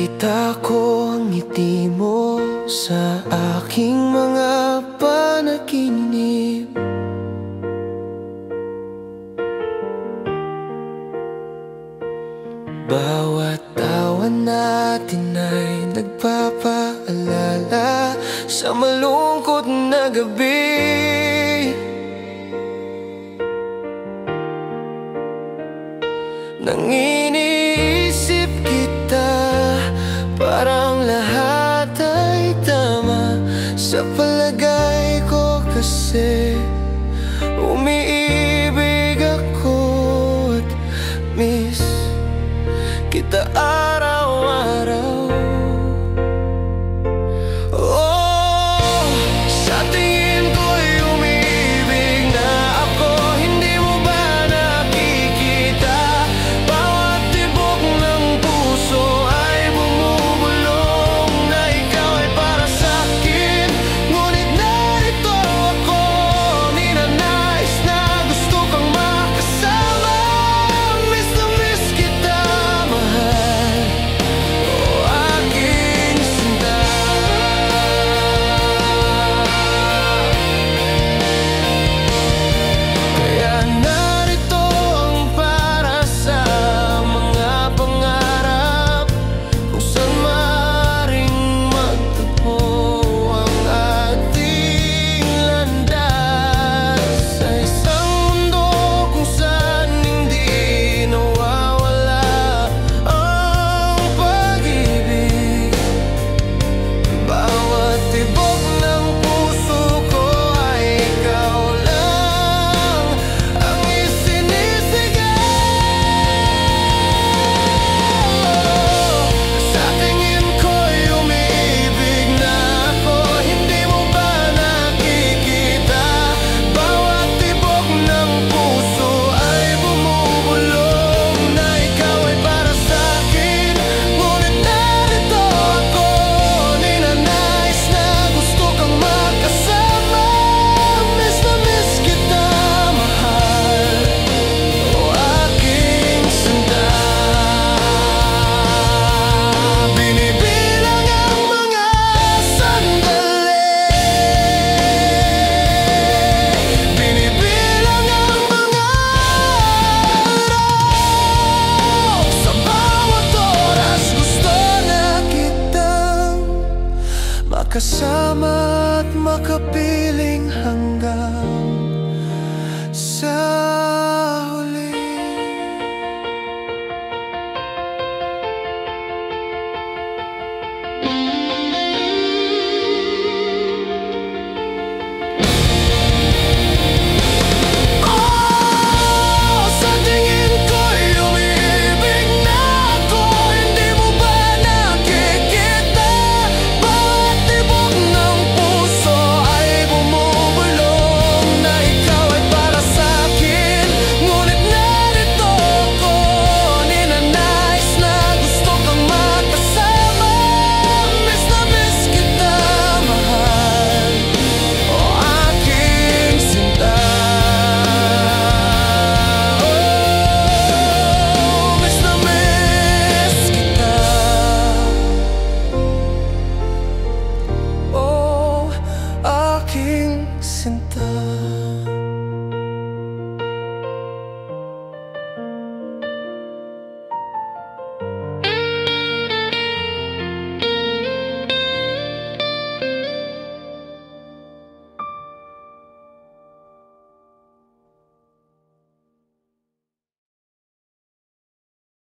Nakita ko ang ngiti mo sa aking mga panaginip. Bawat tawa natin ay nagpapaalala sa malungkot na gabi. Nang iniisip kita, parang lahat ay tama. Sa palagay ko kasi umiibig ako at miss kita araw-araw. Oh, sa tingin ko'y umiibig na ako. Hindi mo ba nakikita? Bawat tibok ng puso ay bumubulong na ikaw ay para sa'kin. Ngunit narito ako, ninanais na gusto kang makasama. Miss na miss kita, mahal, o aking sinta. Kaya narito ang para sa mga pangarap, kung saan maaaring magtagpo ang ating landas. Sa isang mundo kung saan hindi nawawala ang pag-ibig. Bawat tibok ng puso ko ay ikaw lang ang isinisigaw. Sa tingin ko'y umiibig na ako. Hindi mo ba nakikita? Bawat tibok ng puso ay bumubulong na ikaw ay para sa'kin. Ngunit narito ako, ninanais na gusto kang makasama. Miss na miss kita, mahal, o aking sinta. Binibilang ang mga sandali, binibilang ang mga araw. Sa bawat oras gusto na kitang makasama at makapiling.